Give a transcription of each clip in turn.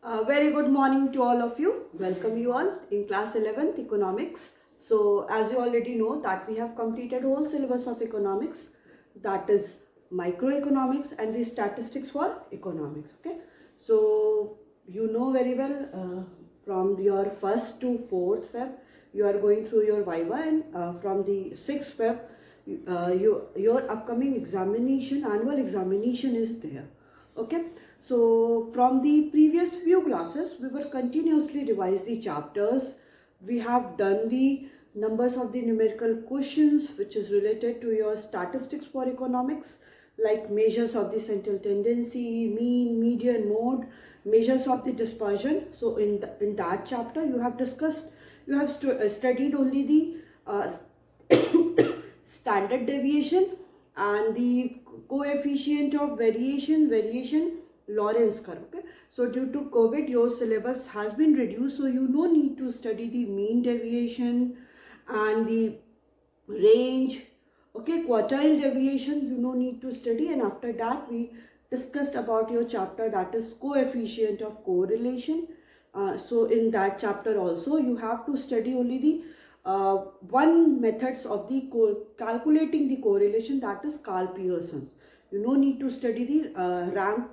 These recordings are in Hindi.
Very good morning to all of you. Welcome you all in class 11th economics. So as you already know that we have completed whole syllabus of economics, that is microeconomics and the statistics for economics. Okay, so you know very well from your 1st to 4th Feb you are going through your Viva, and from the 6th Feb your upcoming examination, annual examination is there. Okay, so from the previous few classes we were continuously revise the chapters. We have done the numbers of the numerical questions which is related to your statistics for economics, like measures of the central tendency, mean, median, mode, measures of the dispersion. So in that chapter you have discussed, you have studied only the standard deviation and the coefficient of variation Lorentz curve. Okay, so due to COVID your syllabus has been reduced, so you no need to study the mean deviation and the range. Okay, quartile deviation you no need to study, and after that we discussed about your chapter, that is coefficient of correlation. So in that chapter also you have to study only the one methods of the calculating the correlation, that is Karl Pearson's. You no need to study the rank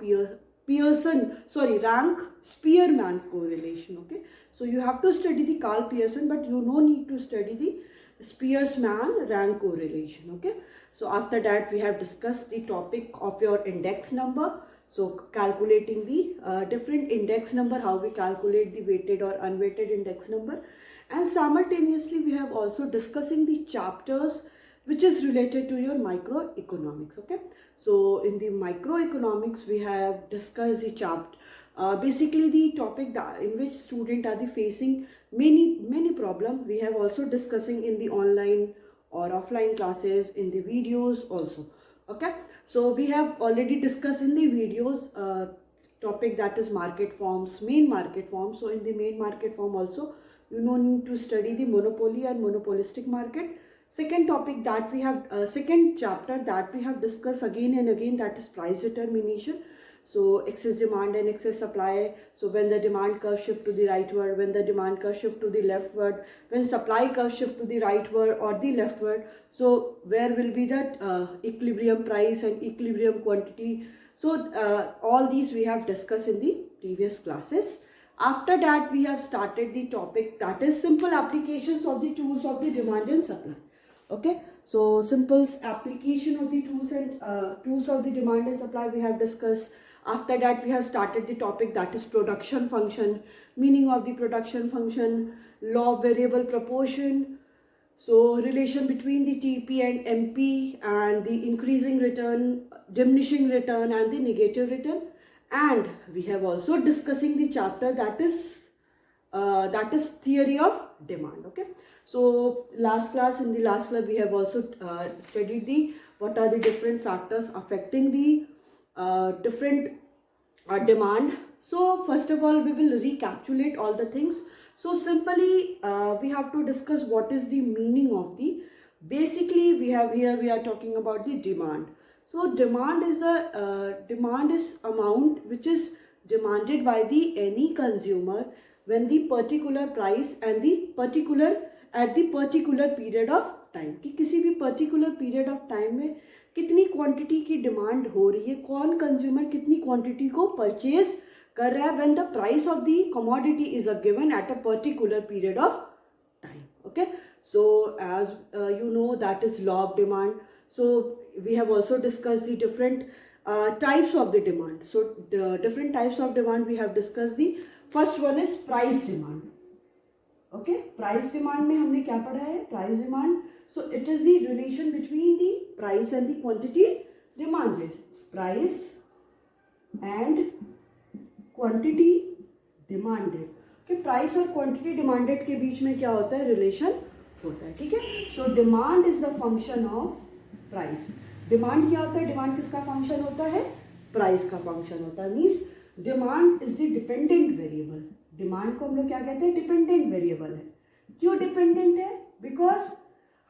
Spearman correlation. Okay, so you have to study the Karl Pearson, but you no need to study the Spearman rank correlation. Okay, so after that we have discussed the topic of your index number. So calculating the different index number, how we calculate the weighted or unweighted index number, and simultaneously we have also discussing the chapters which is related to your microeconomics. Okay, so in the microeconomics we have discussed the chapter, basically the topic that in which student are the facing many problem. We have also discussing in the online or offline classes, in the videos also. Okay, so we have already discussed in the videos topic, that is market forms, main market form. So in the main market form also you no need to study the monopoly and monopolistic market. Second topic that we have, second chapter that we have discussed again and again, that is price determination. So excess demand and excess supply. So when the demand curve shift to the rightward, when the demand curve shift to the leftward, when supply curve shift to the rightward or the leftward, so where will be that equilibrium price and equilibrium quantity. So all these we have discussed in the previous classes. After that we have started the topic, that is simple applications of the tools of the demand and supply. Okay, so simple application of the tools and tools of the demand and supply we have discussed. After that we have started the topic, that is production function, meaning of the production function, law of variable proportion, so relation between the TP and MP, and the increasing return, diminishing return, and the negative return. And we have also discussing the chapter that is theory of demand. Okay, so in the last class we have also studied the what are the different factors affecting the different demand. So first of all we will recapitulate all the things. So simply we have to discuss what is the meaning of the, basically we are talking about the demand. So demand is amount which is demanded by the any consumer when the particular price and the particular at the particular period of time, कि किसी भी particular period of time में कितनी क्वांटिटी की डिमांड हो रही है, कौन कंज्यूमर कितनी क्वांटिटी को परचेज कर रहा है when the price of the commodity is given at a particular period of time. Okay, so as you know, that is law of demand. So we have also discussed the different types of the demand. So the different types of demand we have discussed. The first one is price demand. Okay, price demand में हमने क्या पढ़ा है, price demand. So it is the relation between the price and the quantity demanded. Price and quantity demanded. Okay, price और quantity demanded के बीच में क्या होता है, relation होता है. ठीक है, so demand is the function of price. Demand क्या होता है, demand किसका function होता है, price का function होता है. Means demand is the dependent variable. Demand को हम लोग क्या कहते हैं, डिपेंडेंट वेरिएबल है. क्यों डिपेंडेंट है, बिकॉज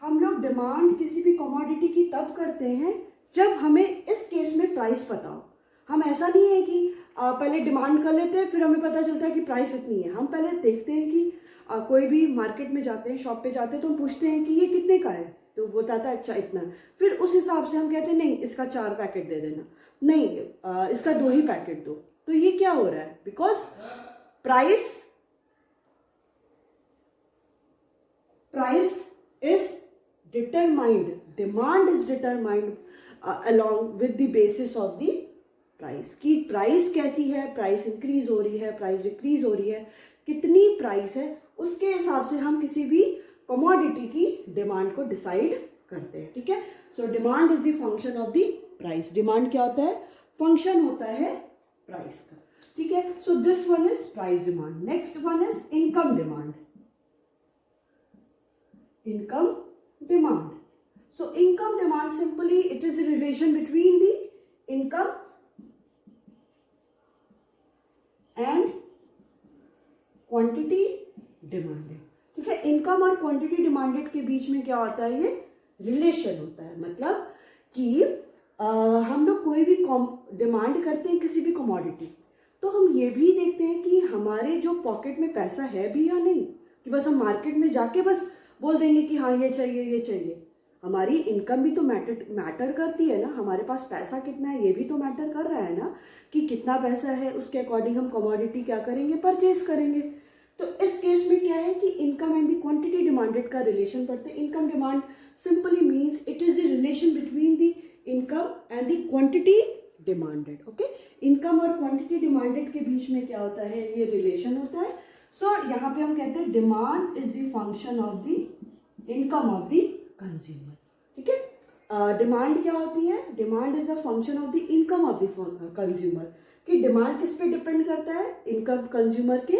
हम लोग डिमांड किसी भी कमोडिटी की तब करते हैं जब हमें इस केस में प्राइस पता हो. हम ऐसा नहीं है कि पहले डिमांड कर लेते हैं, फिर हमें पता चलता है कि प्राइस इतनी है। हम पहले देखते हैं कि कोई भी मार्केट में जाते हैं, शॉप पे जाते हैं, तो हम पूछते हैं कि ये कितने का है, तो वो बताता है अच्छा इतना। फिर उस हिसाब से हम कहते हैं नहीं इसका 4 पैकेट दे देना, नहीं इसका 2 ही पैकेट दो। तो ये क्या हो रहा है? Because price is determined, demand is determined along with the basis of the price, कि प्राइस कैसी है, प्राइस इंक्रीज हो रही है, प्राइस डिक्रीज हो रही है, कितनी प्राइस है, उसके हिसाब से हम किसी भी कमोडिटी की डिमांड को डिसाइड करते हैं। ठीक है, so demand is the function of the price. Demand क्या होता है? फंक्शन होता है प्राइस का। ठीक है, so this one is price demand. Next one is income demand. Income demand. So income demand, simply it is the relation between the income and quantity demanded. ठीक है, इनकम और क्वांटिटी डिमांडेड के बीच में क्या होता है? ये रिलेशन होता है। मतलब कि हम लोग कोई भी डिमांड करते हैं किसी भी कमोडिटी, तो हम ये भी देखते हैं कि हमारे जो पॉकेट में पैसा है भी या नहीं, कि बस हम मार्केट में जाके बस बोल देंगे कि हाँ ये चाहिए ये चाहिए। हमारी इनकम भी तो मैटर करती है ना, हमारे पास पैसा कितना है ये भी तो मैटर कर रहा है ना, कि कितना पैसा है उसके अकॉर्डिंग हम कमोडिटी क्या करेंगे? परचेज करेंगे। तो इस केस में क्या है कि income and the quantity demanded का रिलेशन पढ़ते हैं। Income demand simply means it is the relation between the income and the quantity demanded. Okay, income और क्वांटिटी डिमांडेड के बीच में क्या होता है? ये रिलेशन होता है। सो यहाँ पे हम कहते हैं demand is the function of the income of the consumer. ठीक है, डिमांड क्या होती है? Demand is the function of the income of the consumer. कि डिमांड किस पे डिपेंड करता है? इनकम, कंज्यूमर के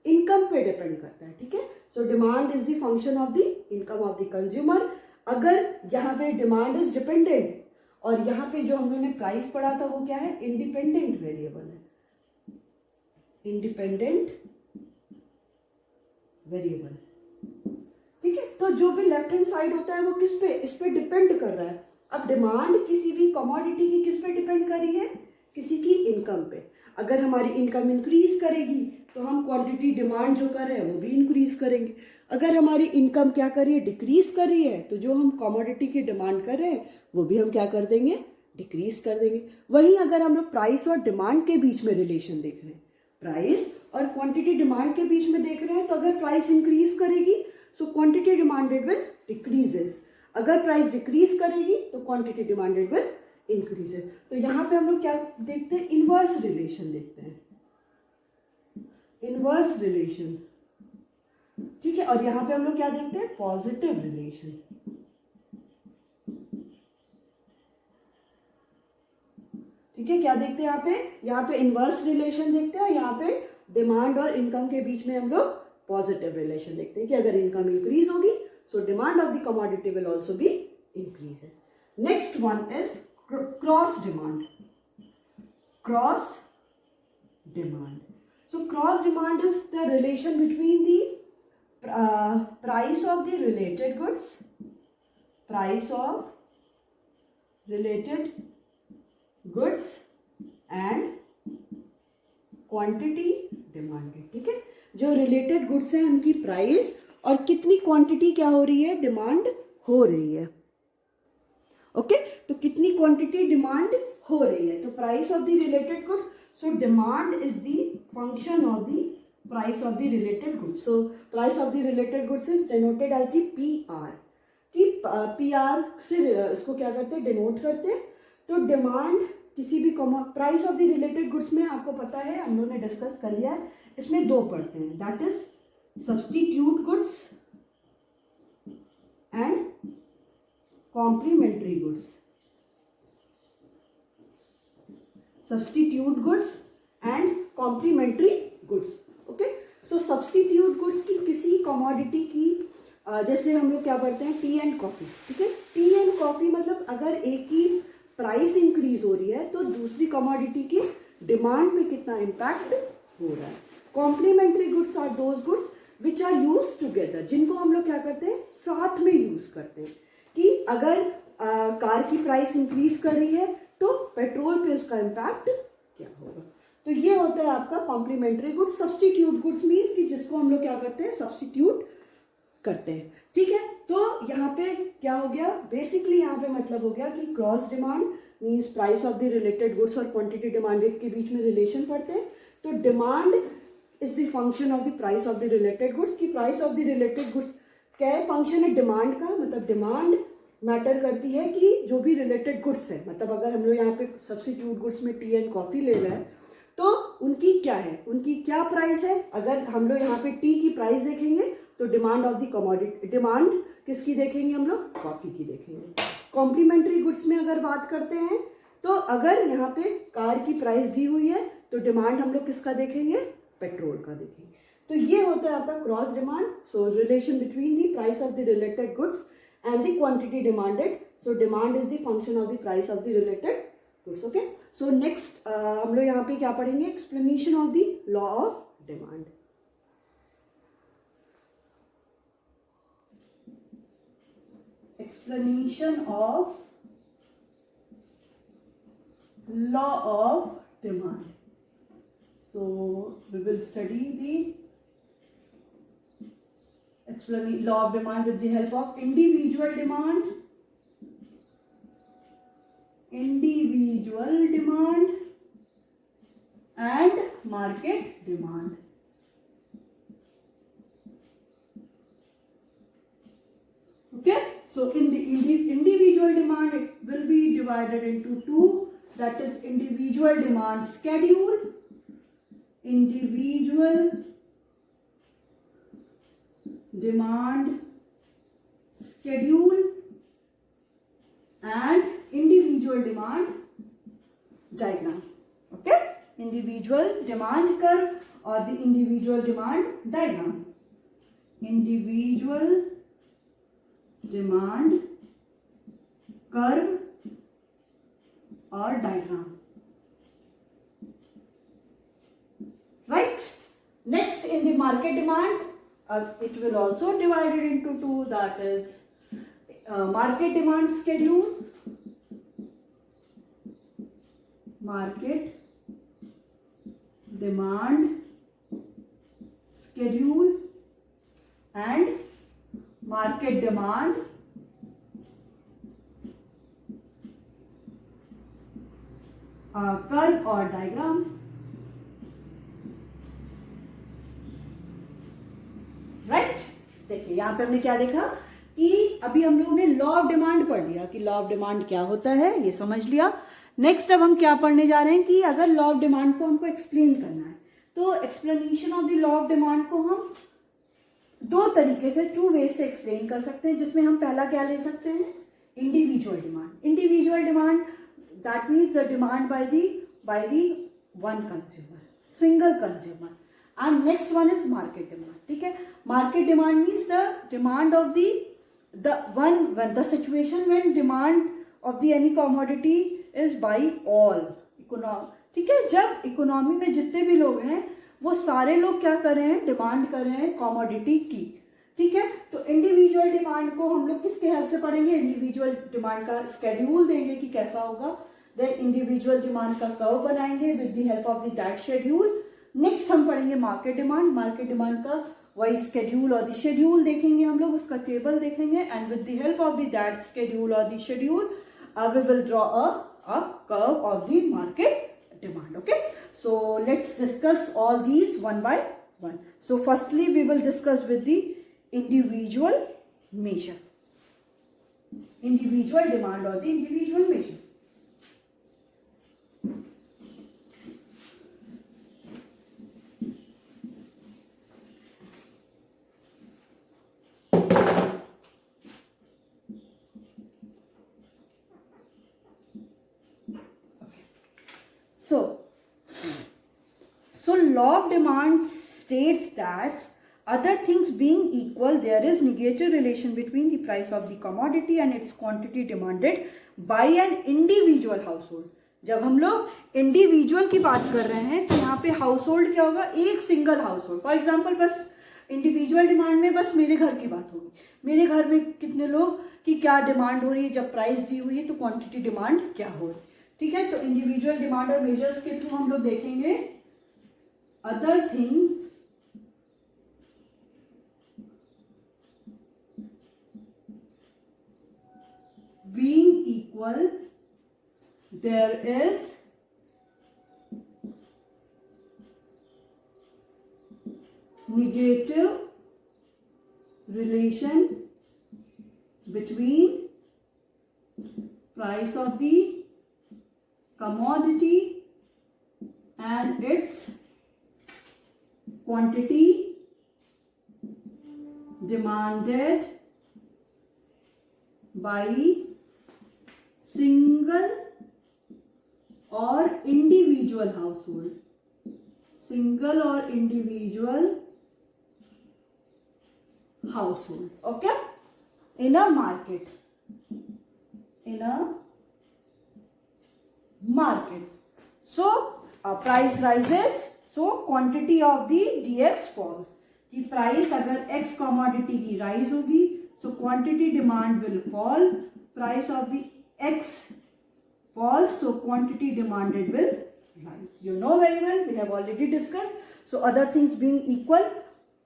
इनकम पे डिपेंड करता है। ठीक है, so demand is the function of the income of the consumer. अगर यहाँ पे डिमांड इज डिपेंडेंट और यहाँ पे जो हम लोगों ने प्राइस पढ़ा था वो क्या है? इंडिपेंडेंट वेरिएबल है, इंडिपेंडेंट वेरिएबल। ठीक है, तो जो भी लेफ्ट हैंड साइड होता है वो किस पे? इस पे डिपेंड कर रहा है। अब डिमांड किसी भी कमोडिटी की किस पे डिपेंड कर रही है? किसी की इनकम पे। अगर हमारी इनकम इंक्रीज करेगी तो हम क्वांटिटी डिमांड जो कर रहे हैं वो भी इंक्रीज करेंगे। अगर हमारी इनकम क्या कर रही है? डिक्रीज कर रही है, तो जो हम कमोडिटी की डिमांड कर रहे हैं वो भी हम क्या कर देंगे? डिक्रीज कर देंगे। वहीं अगर हम लोग प्राइस और डिमांड के बीच में रिलेशन देख रहे हैं, प्राइस और क्वांटिटी डिमांड के बीच में देख रहे हैं, तो अगर प्राइस इंक्रीज करेगी so quantity demanded will decreases, अगर प्राइस डिक्रीज करेगी तो क्वांटिटी डिमांडेड विल इंक्रीजेस। तो यहाँ पे हम लोग क्या देखते हैं? इनवर्स रिलेशन देखते हैं, इनवर्स रिलेशन। ठीक है, और यहाँ पे हम लोग क्या देखते हैं? Positive relation. ठीक है, क्या देखते हैं यहाँ पे इनवर्स रिलेशन देखते हैं, और यहाँ पे डिमांड और इनकम के बीच में हम लोग पॉजिटिव रिलेशन देखते हैं कि अगर इनकम इंक्रीज होगी so demand of the commodity will also be increases. Next one is cross demand. Cross demand, so cross demand is the relation between the price of the related goods, price of related goods and quantity demanded। ठीक है, जो रिलेटेड गुड्स हैं उनकी प्राइस और कितनी क्वांटिटी क्या हो रही है? डिमांड हो रही है। ओके, तो कितनी क्वांटिटी डिमांड हो रही है? तो price of the related good, so demand is the function of the price of the related goods. So price of the related goods is denoted as the PR, कि PR से इसको क्या करते हैं? डिनोट करते हैं। तो डिमांड किसी भी price of the related goods में आपको पता है, हम लोगों ने डिस्कस कर लिया है, इसमें दो पढ़ते हैं, that is substitute goods and complementary goods. Substitute goods and complementary goods. Okay, so substitute goods की किसी कमोडिटी की जैसे हम लोग क्या पढ़ते हैं? T and coffee. ठीक है, टी एंड कॉफी मतलब अगर एक की प्राइस इंक्रीज हो रही है तो दूसरी कमोडिटी की डिमांड पे कितना इम्पैक्ट हो रहा है। Complementary goods are those goods which are use together, जिनको हम लोग क्या करते हैं? साथ में यूज करते हैं। कि अगर कार की प्राइस इंक्रीज कर रही है तो पेट्रोल पे उसका इम्पैक्ट तो ये होता है आपका complementary goods. Substitute goods means कि जिसको हम लोग क्या करते हैं, सब्स्टिट्यूट करते हैं। ठीक है, तो यहाँ पे क्या हो गया, बेसिकली यहाँ पे मतलब हो गया कि cross demand means price of the related goods और क्वांटिटी डिमांडेड के बीच में रिलेशन पड़ते हैं। तो demand is the function of the price of the related goods. की price of the related goods क्या है, फंक्शन है डिमांड का। मतलब डिमांड मैटर करती है कि जो भी रिलेटेड गुड्स है, मतलब अगर हम लोग यहाँ पे सब्स्टिट्यूट गुड्स में टी एंड कॉफी ले रहे हैं तो उनकी क्या है, उनकी क्या प्राइस है। अगर हम लोग यहाँ पे टी की प्राइस देखेंगे तो demand of the commodity, demand किसकी देखेंगे हम लोग, कॉफी की देखेंगे। कॉम्प्लीमेंट्री गुड्स में अगर बात करते हैं तो अगर यहाँ पे कार की प्राइस दी हुई है तो डिमांड हम लोग किसका देखेंगे, पेट्रोल का देखेंगे। तो ये होता है आपका cross demand. So relation between the price of the related goods and the quantity demanded. So demand is the function of the price of the related goods. Okay, so next हम लोग यहाँ पे क्या पढ़ेंगे, explanation of the law of demand. Explanation of law of demand. So we will study the law of demand with the help of individual demand and market demand. Okay, so in the individual demand it will be divided into two, that is individual demand schedule, individual demand schedule and individual demand diagram. Okay, individual demand curve or the individual demand diagram. Individual demand curve or diagram. Right, next in the market demand, it will also divided into two, that is market demand schedule, market demand schedule and market demand curve or diagram. Right, देखिए यहाँ पे हमने क्या देखा कि अभी हम लोग ने लॉ ऑफ डिमांड पढ़ लिया कि लॉ ऑफ डिमांड क्या होता है, ये समझ लिया। नेक्स्ट अब हम क्या पढ़ने जा रहे हैं कि अगर लॉ ऑफ डिमांड को हमको एक्सप्लेन करना है तो explanation of the law of demand को हम दो तरीके से, टू वेज से एक्सप्लेन कर सकते हैं, जिसमें हम पहला क्या ले सकते हैं, individual demand. Individual demand that means the demand by the one consumer, single consumer, and next one is market demand. ठीक है, market demand means the demand of the situation when demand of the any commodity is by all economy. ठीक है, जब इकोनॉमी में जितने भी लोग हैं वो सारे लोग क्या कर रहे हैं, डिमांड कर रहे हैं कमोडिटी की। ठीक है, तो इंडिविजुअल डिमांड को हम लोग किसके हेल्प से पढ़ेंगे, इंडिविजुअल डिमांड का स्केड्यूल देंगे कि कैसा होगा, देन इंडिविजुअल डिमांड का कर्व बनाएंगे with the help of the that schedule. Next हम पढ़ेंगे मार्केट डिमांड, मार्केट डिमांड का वही स्केड्यूल और द शेड्यूल देखेंगे हम लोग, उसका टेबल देखेंगे and with the help of the that schedule और the schedule we will draw a curve of the market demand. Okay, so let's discuss all these one by one. So firstly we will discuss with the individual measure, individual demand or the individual measure. So law of demand states that other things being equal, there is negative relation between the price of the commodity and its quantity demanded by an individual household. जब हम लोग इंडिविजुअल की बात कर रहे हैं तो यहाँ पे हाउस होल्ड क्या होगा, एक single house hold. For example बस इंडिविजुअल डिमांड में बस मेरे घर की बात होगी, मेरे घर में कितने लोग की क्या डिमांड हो रही है, जब प्राइस दी हुई है तो क्वांटिटी डिमांड क्या हो रही है। ठीक है, तो इंडिविजुअल डिमांड और मेजर्स के थ्रू हम लोग देखेंगे other things being equal, there is negative relation between price of the commodity and its quantity demanded by single or individual household. Single or individual household. Okay? In a market. In a market. So, price rises, so quantity of the dx falls. कि price अगर x commodity की rise होगी, so quantity demand will fall. Price of the x falls, so quantity demanded will rise. You know very well, we have already discussed. So other things being equal.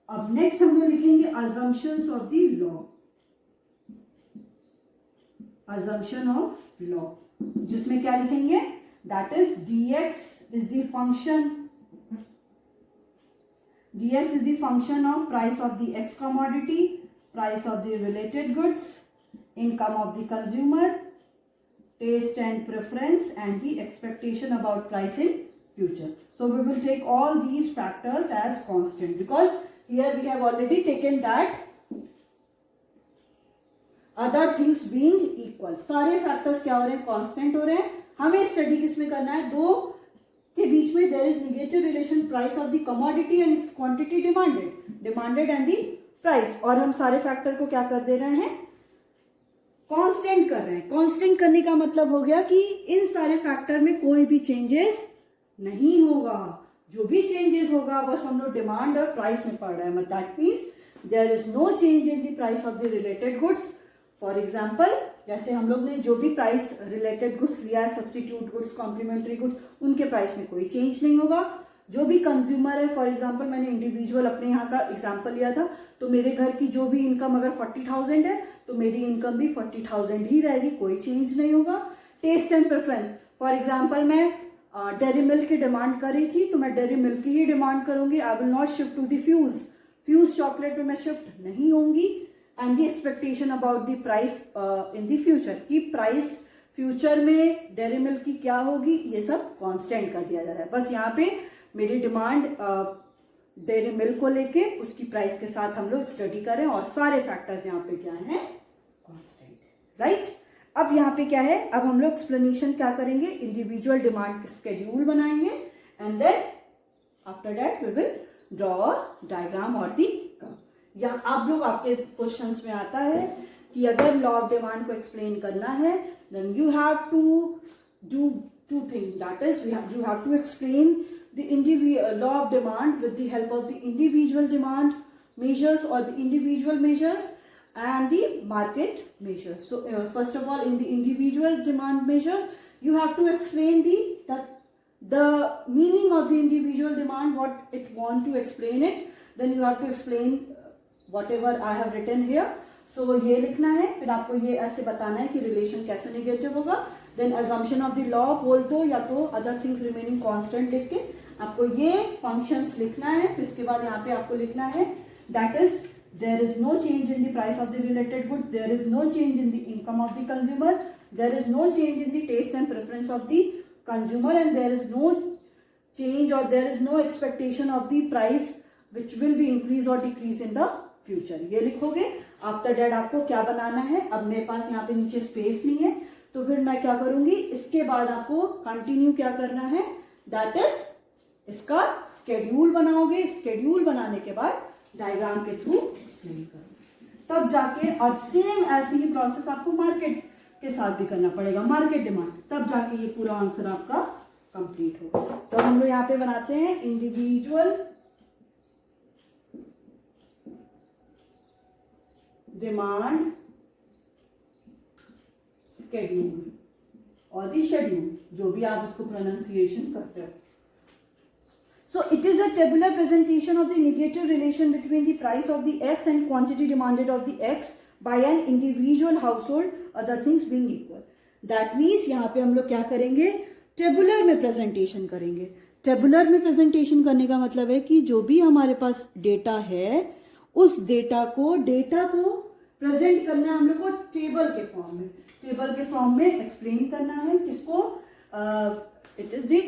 अब next हम लोग लिखेंगे assumptions of the law. Assumption of law. जिसमें क्या लिखेंगे? That is dx is the function. dx is the function of price of the x commodity, price of the related goods, income of the consumer, taste and preference, and the expectation about price in future. So we will take all these factors as constant because here we have already taken that other things being equal. सारे factors क्या हो रहे हैं? Constant हो रहे हैं. हमें स्टडी किसमें करना है? दो के बीच में there is negative relation price of the commodity and its quantity demanded and the price. और हम सारे factor को क्या कर दे रहे हैं? कांस्टेंट कर रहे हैं. कांस्टेंट करने का मतलब हो गया कि इन सारे फैक्टर में कोई भी चेंजेस नहीं होगा. जो भी चेंजेस होगा बस हम लोग डिमांड और प्राइस में पढ़ रहे हैं. That means there is no change in the price of the related goods. For example जैसे हम लोग ने जो भी प्राइस रिलेटेड गुड्स लिया है, सब्सटीट्यूट गुड्स, कॉम्प्लीमेंट्री गुड्स, उनके प्राइस में कोई चेंज नहीं होगा. जो भी कंज्यूमर है, फॉर एग्जाम्पल मैंने इंडिविजुअल अपने यहाँ का एग्जाम्पल लिया था, तो मेरे घर की जो भी इनकम अगर 40,000 है तो मेरी इनकम भी 40,000 ही रहेगी, कोई चेंज नहीं होगा. Test and preference, for example मैं डेयरी मिल्क की डिमांड करी थी तो मैं डेयरी मिल्क की ही डिमांड करूंगी. I will not shift to the Fuse chocolate में मैं शिफ्ट नहीं होंगी. And the expectation about the price in the future, की प्राइस फ्यूचर में डेयरी मिल्क की क्या होगी, ये सब कांस्टेंट कर दिया जा रहा है. बस यहाँ पे मेरी डिमांड डेयरी मिल्क को लेके उसकी प्राइस के साथ हम लोग स्टडी करें और सारे फैक्टर्स यहाँ पे क्या हैं? कांस्टेंट. राइट. अब यहाँ पे क्या है? अब हम लोग एक्सप्लेनेशन क्या करेंगे? इंडिविजुअल डिमांड स्केड्यूल बनाएंगे and then after that we will draw diagram और दी कर्व. या आप लोग आपके क्वेश्चंस में आता है कि अगर लॉ ऑफ डिमांड को एक्सप्लेन करना है then you have to do two thing. That is you have to explain the law of demand with the help of the individual demand measures or the individual measures and the market measures. So first of all, in the individual demand measures you have to explain the meaning of the individual demand, what it want to explain it. Then you have to explain whatever I have written here. So ये लिखना है, फिर आपको ये ऐसे बताना है कि रिलेशन कैसे नेगेटिव होगा. Then assumption of the law बोल दो या तो अदर थिंग्स रिमेनिंग कांस्टेंट लिख के आपको ये फंक्शंस लिखना है. फिर इसके बाद यहाँ पे आपको लिखना है that is there is no change in the price of the related goods, there is no change in the income of the consumer, there is no change in the taste and preference of the consumer and there is no change और there is no expectation of the price which will be increase और डिक्रीज इन द फ्यूचर. ये लिखोगे. आफ्टर दैट आपको क्या बनाना है? अब मेरे पास यहाँ पे नीचे स्पेस नहीं है तो फिर मैं क्या करूंगी? इसके बाद आपको कंटिन्यू क्या करना है? दैट इज इसका स्केड्यूल बनाओगे. स्केड्यूल बनाने के बाद डायग्राम के थ्रू एक्सप्लेन करोगे, तब जाके और सेम ऐसी ही प्रोसेस आपको मार्केट के साथ भी करना पड़ेगा, मार्केट डिमांड, तब जाके ये पूरा आंसर आपका कंप्लीट होगा. तो हम लोग यहाँ पे बनाते हैं इंडिविजुअल डिमांड स्केड्यूल और दी शेड्यूल, जो भी आप इसको प्रोनाउंसिएशन करते हो. So it is a tabular presentation of the negative relation between the price of the X and quantity demanded of the X by an individual household, other things being equal. That means यहाँ पे हम लोग क्या करेंगे, टेबुलर में प्रेजेंटेशन करेंगे. टेबुलर में प्रेजेंटेशन करने का मतलब है कि जो भी हमारे पास डेटा है उस डेटा को प्रेजेंट करना है हम लोग को टेबल के फॉर्म में. टेबल के फॉर्म में एक्सप्लेन करना है किसको. It is the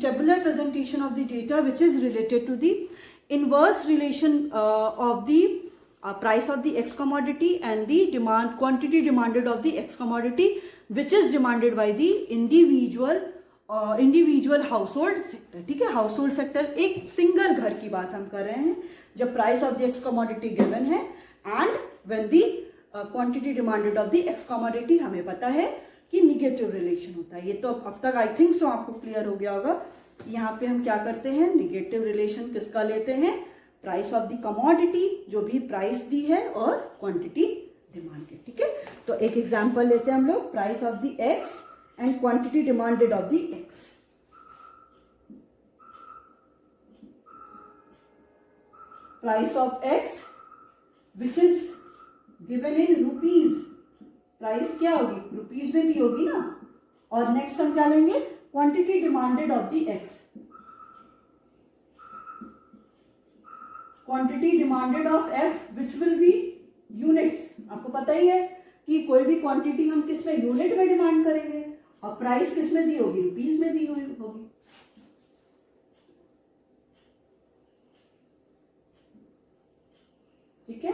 tabular presentation of the data which is related to the inverse relation of the price of the X commodity and the quantity demanded of the X commodity which is demanded by the individual household sector. ठीक है, हाउसहोल्ड सेक्टर एक सिंगल घर की बात हम कर रहे हैं जब price of the X commodity given है and when the quantity demanded of the X commodity हमें पता है कि निगेटिव रिलेशन होता है. ये तो अब तक आई थिंक सो आपको क्लियर हो गया होगा. यहाँ पे हम क्या करते हैं, निगेटिव रिलेशन किसका लेते हैं, प्राइस ऑफ द कमोडिटी जो भी प्राइस दी है और क्वांटिटी डिमांडेड. ठीक है, तो एक एग्जांपल लेते हैं हम लोग, price of the x and quantity demanded of the x. Price of x which is given in rupees. Price क्या होगी, रुपीज में दी होगी ना. और नेक्स्ट हम क्या लेंगे, quantity demanded of the x. Quantity demanded of x which will B units. आपको पता ही है कि कोई भी क्वांटिटी हम किस में, यूनिट में डिमांड करेंगे और प्राइस किस में दी होगी, रुपीज में दी होगी. ठीक है,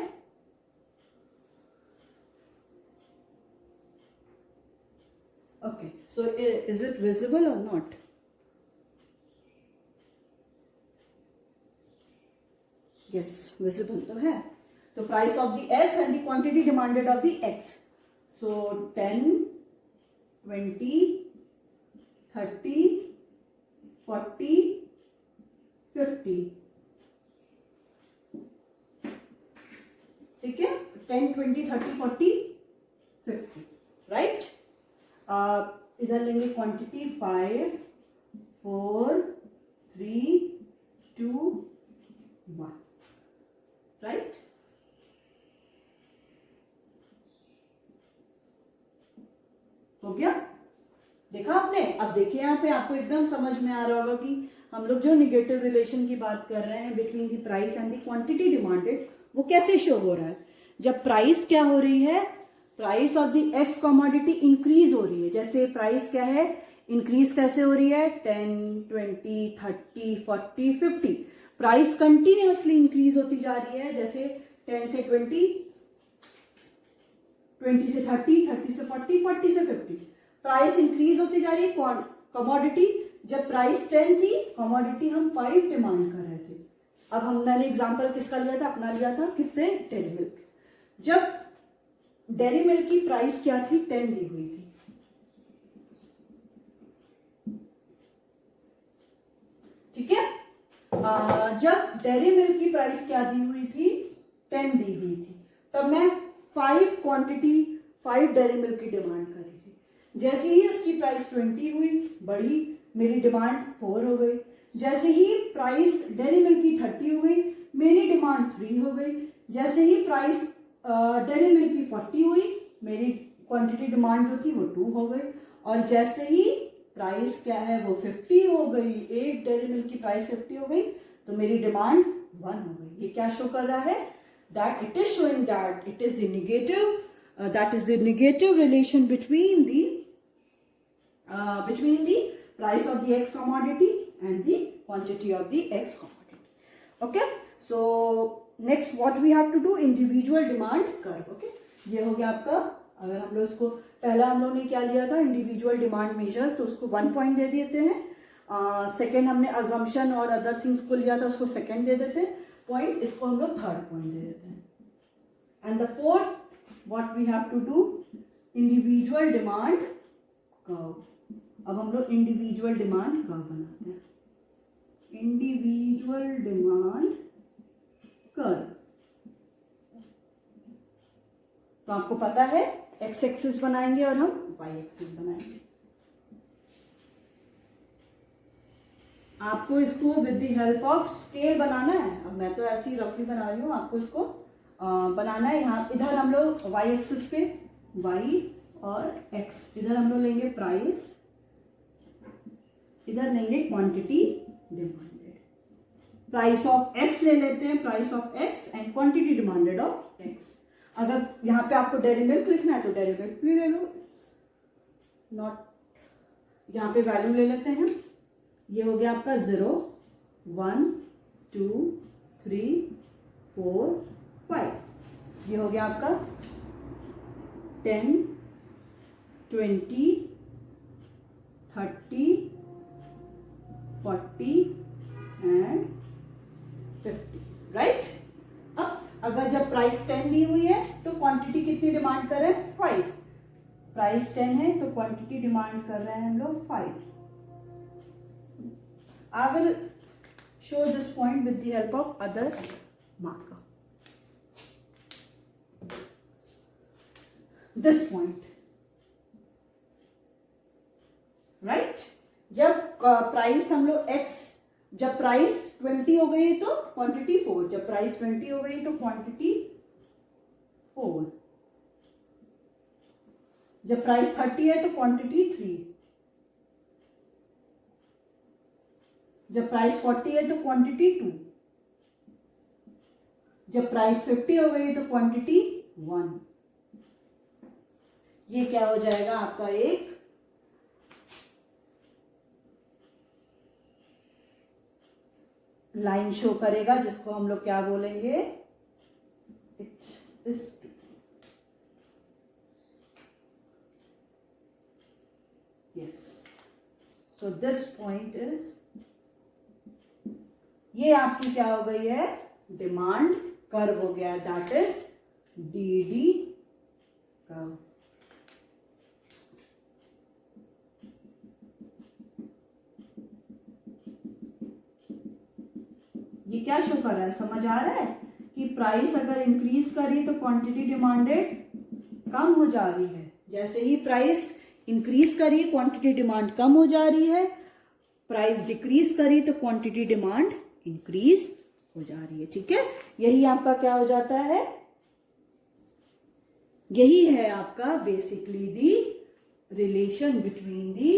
okay, so is it visible or not? Yes, visible तो है. तो price of the x and the quantity demanded of the x. So 10, 20, 30, 40, 50. ठीक है, 10, 20, 30, 40, 50, राइट. इधर लेंगे क्वांटिटी 5, 4, 3, 2, 1, राइट. हो गया, देखा आपने. अब देखिए यहाँ पे आपको एकदम समझ में आ रहा होगा कि हम लोग जो निगेटिव रिलेशन की बात कर रहे हैं between the price and the quantity demanded, वो कैसे शो हो रहा है. जब प्राइस क्या हो रही है, price of the X commodity increase हो रही है. जैसे प्राइस क्या है, इंक्रीज कैसे हो रही है, 10, 20, 30, 40, 50. प्राइस कंटिन्यूअसली इंक्रीज होती जा रही है. जैसे 10 से 20, 20 से 30, 30 से 40, 40 से 50. प्राइस इंक्रीज होती जा रही है. कमोडिटी जब प्राइस 10 थी, कमोडिटी हम 5 डिमांड कर रहे थे. अब मैंने एग्जांपल किसका लिया था, अपना लिया था, किससे, डेयरी मिल्क. जब डेयरी मिल्क की प्राइस क्या थी, 10 दी हुई थी. ठीक है, जब डेयरी मिल्क की प्राइस क्या दी हुई थी, 10 दी हुई थी, तब मैं 5 डेयरी मिल्क की डिमांड करी थी. जैसे ही उसकी प्राइस 20 हुई, बढ़ी, मेरी डिमांड 4 हो गई. जैसे ही प्राइस डेयरी मिल्क की 30 हो गई, मेरी डिमांड 3 हो गई. जैसे ही प्राइस डेयरी मिल्क की 40 हुई, मेरी क्वांटिटी डिमांड जो थी वो 2 हो गई. और जैसे ही प्राइस क्या है वो 50 हो गई, एक डेयरी मिल्क की प्राइस 50 हो गई, तो मेरी डिमांड 1 हो गई. ये क्या शो कर रहा है, that it is showing that it is the negative, that is the negative relation between the price of the X commodity and the quantity of the x commodity. Okay, so next what we have to do, individual demand curve. Okay, ये हो गया आपका. अगर हम लोग इसको, पहला हम लोग ने क्या लिया था, इंडिविजुअल डिमांड मेजर, तो उसको 1 पॉइंट दे देते हैं. सेकेंड हमने अजम्पशन और अदर थिंग्स को लिया था, उसको सेकेंड दे देते हैं पॉइंट. इसको हम लोग 3rd पॉइंट दे देते हैं. And the 4th what we have to do, individual demand curve. अब हम लोग इंडिविजुअल डिमांड कर्व बनाते हैं. इंडिविजुअल डिमांड कर्व, तो आपको पता है एक्स एक्सिस बनाएंगे और हम वाई एक्सिस बनाएंगे. आपको इसको with the help of scale बनाना है। अब मैं तो ऐसे ही रफली बना रही हूँ, आपको इसको बनाना है। यहाँ इधर हम लोग वाई एक्सिस पे वाई और एक्स, इधर हम लोग लेंगे प्राइस, इधर लेंगे quantity demanded. Price of x ले लेते हैं, price of x and quantity demanded of x. अगर यहाँ पे आपको डेरिवेटिव लिखना है तो डेरिवेटिव भी ले लो, इट्स नॉट, यहाँ पे वैल्यू ले लेते हैं। ये हो गया आपका 0 1 2 3 4 5। ये हो गया आपका 10 20 30 40 एंड 50, राइट। अब अगर जब प्राइस 10 दी हुई है तो क्वांटिटी कितनी डिमांड कर रहे हैं? 5। प्राइस 10 है तो क्वांटिटी डिमांड कर रहे हैं हम लोग 5। I will show this point with the help of other marker. This point, right? जब प्राइस हम लोग x, जब प्राइस 20 हो गई तो क्वांटिटी 4, जब प्राइस 20 हो गई तो क्वांटिटी 4, जब प्राइस 30 है तो क्वांटिटी 3, जब प्राइस 40 है तो क्वांटिटी 2, जब प्राइस 50 हो गई तो क्वांटिटी 1। ये क्या हो जाएगा आपका एक लाइन शो करेगा, जिसको हम लोग क्या बोलेंगे? It is yes. So this point is, ये आपकी क्या हो गई है? डिमांड कर्व हो गया, दैट इज डीडी कर्व। ये क्या शो कर रहा है? समझ आ रहा है कि प्राइस अगर इंक्रीज करी तो क्वांटिटी डिमांडेड कम हो जा रही है, जैसे ही प्राइस इंक्रीज करी क्वांटिटी डिमांड कम हो जा रही है, प्राइस डिक्रीज करी तो क्वांटिटी डिमांड इंक्रीज हो जा रही है। ठीक है, यही आपका क्या हो जाता है? यही है आपका basically the relation between the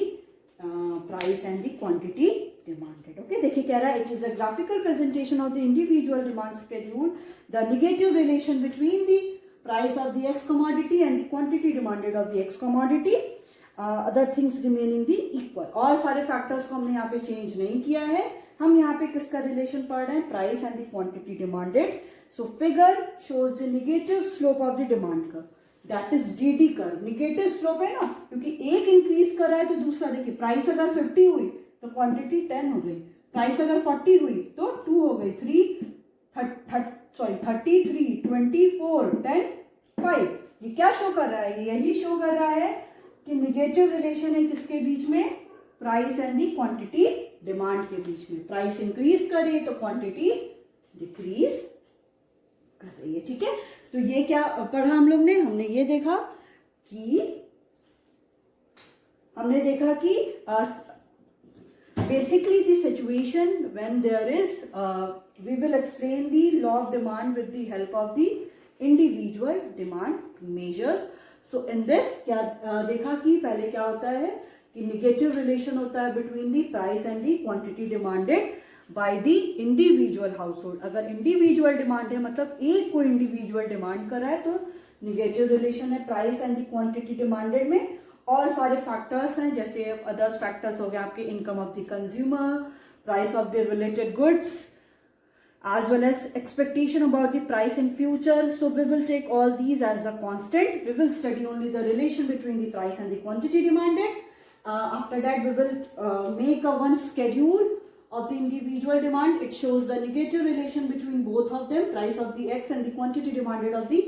price and the quantity demanded. Okay, देखिए कह रहा है it is a graphical presentation of the individual demand schedule, the negative relation between the price of the x commodity and the quantity demanded of the x commodity, other things remaining the equal। और सारे फैक्टर्स को हमने यहाँ पे चेंज नहीं किया है, हम यहाँ पे किसका रिलेशन पढ़ रहे हैं? Price and the quantity demanded. So figure shows the negative slope of the demand curve, that is DD curve. Negative slope है ना, क्योंकि एक इंक्रीज कर रहा है तो दूसरा, देखिए प्राइस अगर 50 हुई तो क्वांटिटी 10 हो गई, प्राइस अगर 40 हुई तो 2 हो गई, 33 24 10 5। ये क्या शो कर रहा है? यही शो कर रहा है कि नेगेटिव रिलेशन है किसके बीच में? Price and the quantity demand के बीच में। प्राइस इंक्रीज करे तो क्वांटिटी डिक्रीज कर रही है। ठीक है, तो ये क्या पढ़ा हम लोग ने? हमने ये देखा कि basically the situation when there is we will explain the law of demand with the help of the individual demand measures। so in this क्या देखा कि पहले क्या होता है कि negative relation होता है between the price and the quantity demanded by the individual household। अगर individual demand है मतलब एक कोई individual demand कर रहा है तो negative relation है price and the quantity demanded में। और सारे फैक्टर्स हैं, जैसे अदर्स फैक्टर्स हो गए आपके income of the consumer, price of the related goods, as well as expectation about the price in future। so we will take all these as a constant, we will study only the relation between the price and the quantity demanded। after that we will make a one schedule of the individual demand, it shows the negative relation between both of them, price of the x and the quantity demanded of the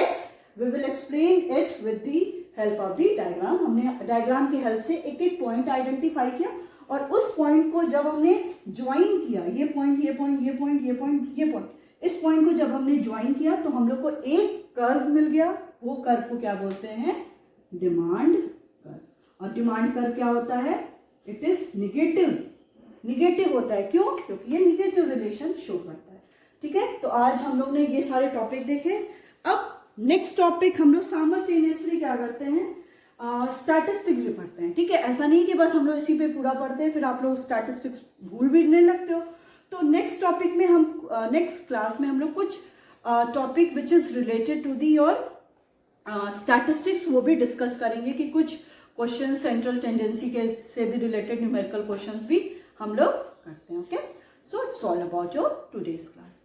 x। we will explain it with the help of the diagram. हमने डायग्राम की हेल्प से एक एक पॉइंट आइडेंटिफाई किया और उस पॉइंट को जब हमने ज्वाइन किया, ये पॉइंट ये पॉइंट ये पॉइंट ये पॉइंट ये पॉइंट, इस पॉइंट को जब हमने ज्वाइन किया तो हम लोग को एक कर्व मिल गया। वो कर्व को क्या बोलते हैं? Demand curve. और डिमांड कर्व क्या होता है? इट इज नेगेटिव निगेटिव होता है। क्यों? क्योंकि ये निगेटिव रिलेशन शो करता है। ठीक है, तो आज हम लोग ने ये सारे टॉपिक देखे। अब नेक्स्ट टॉपिक हम लोग साइमल्टेनियसली क्या करते हैं, स्टैटिस्टिक्स भी पढ़ते हैं। ठीक है, ऐसा नहीं कि बस हम लोग इसी पे पूरा पढ़ते हैं फिर आप लोग स्टैटिस्टिक्स भूल भी नहीं लगते हो। तो नेक्स्ट टॉपिक में हम नेक्स्ट क्लास में हम लोग कुछ topic which is related to the your statistics वो भी डिस्कस करेंगे कि कुछ क्वेश्चन सेंट्रल टेंडेंसी के से भी रिलेटेड न्यूमेरिकल क्वेश्चंस भी हम लोग करते हैं। Okay, so it's all about your today's class.